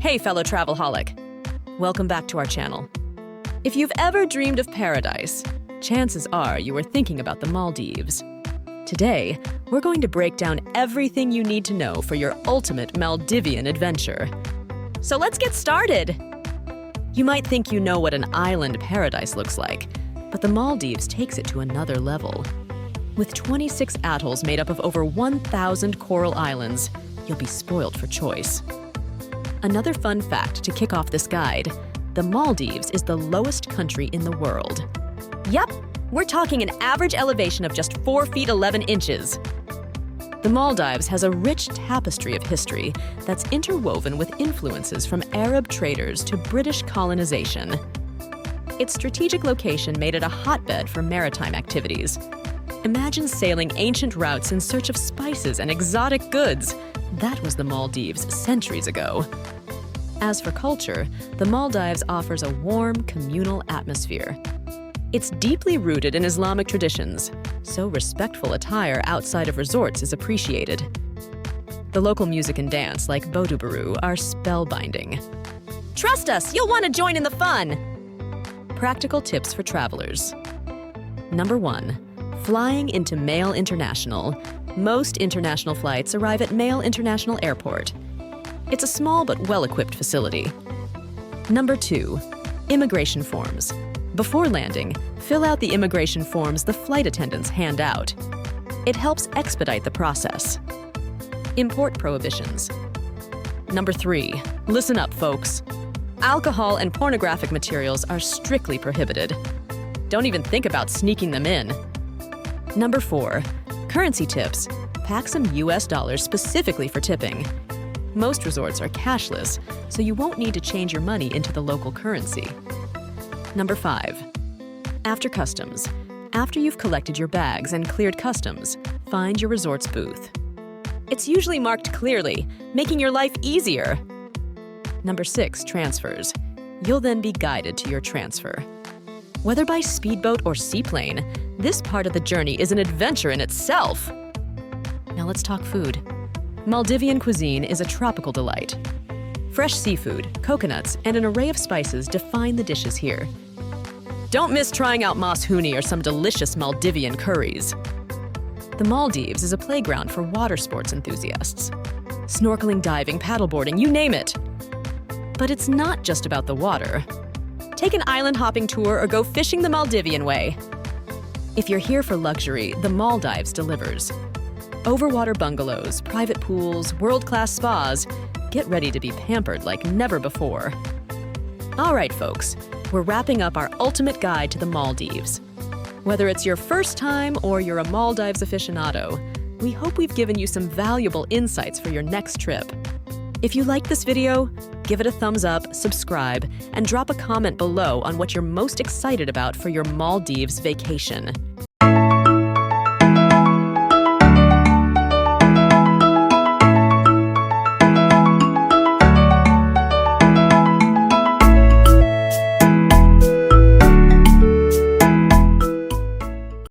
Hey, fellow travelholic. Welcome back to our channel. If you've ever dreamed of paradise, chances are you were thinking about the Maldives. Today, we're going to break down everything you need to know for your ultimate Maldivian adventure. So let's get started! You might think you know what an island paradise looks like, but the Maldives takes it to another level. With 26 atolls made up of over 1,000 coral islands, you'll be spoiled for choice. Another fun fact to kick off this guide, the Maldives is the lowest country in the world. Yup, we're talking an average elevation of just 4 feet 11 inches. The Maldives has a rich tapestry of history that's interwoven with influences from Arab traders to British colonization. Its strategic location made it a hotbed for maritime activities. Imagine sailing ancient routes in search of spices and exotic goods. That was the Maldives centuries ago. As for culture, the Maldives offers a warm, communal atmosphere. It's deeply rooted in Islamic traditions, so respectful attire outside of resorts is appreciated. The local music and dance, like Bodubaru, are spellbinding. Trust us, you'll want to join in the fun! Practical tips for travelers. Number 1. Flying into Male International. Most international flights arrive at Male International Airport. It's a small but well-equipped facility. Number 2. Immigration forms. Before landing, fill out the immigration forms the flight attendants hand out. It helps expedite the process. Import prohibitions. Number 3. Listen up, folks. Alcohol and pornographic materials are strictly prohibited. Don't even think about sneaking them in. Number 4. Currency tips. Pack some US dollars specifically for tipping. Most resorts are cashless, so you won't need to change your money into the local currency. Number 5. After customs. After you've collected your bags and cleared customs, find your resort's booth. It's usually marked clearly, making your life easier. Number 6. Transfers. You'll then be guided to your transfer. Whether by speedboat or seaplane, this part of the journey is an adventure in itself. Now let's talk food. Maldivian cuisine is a tropical delight. Fresh seafood, coconuts, and an array of spices define the dishes here. Don't miss trying out mas huni or some delicious Maldivian curries. The Maldives is a playground for water sports enthusiasts. Snorkeling, diving, paddleboarding, you name it. But it's not just about the water. Take an island hopping tour or go fishing the Maldivian way. If you're here for luxury, the Maldives delivers. Overwater bungalows, private pools, world-class spas. Get ready to be pampered like never before. All right, folks, we're wrapping up our ultimate guide to the Maldives. Whether it's your first time or you're a Maldives aficionado, we hope we've given you some valuable insights for your next trip. If you liked this video, give it a thumbs up, subscribe, and drop a comment below on what you're most excited about for your Maldives vacation.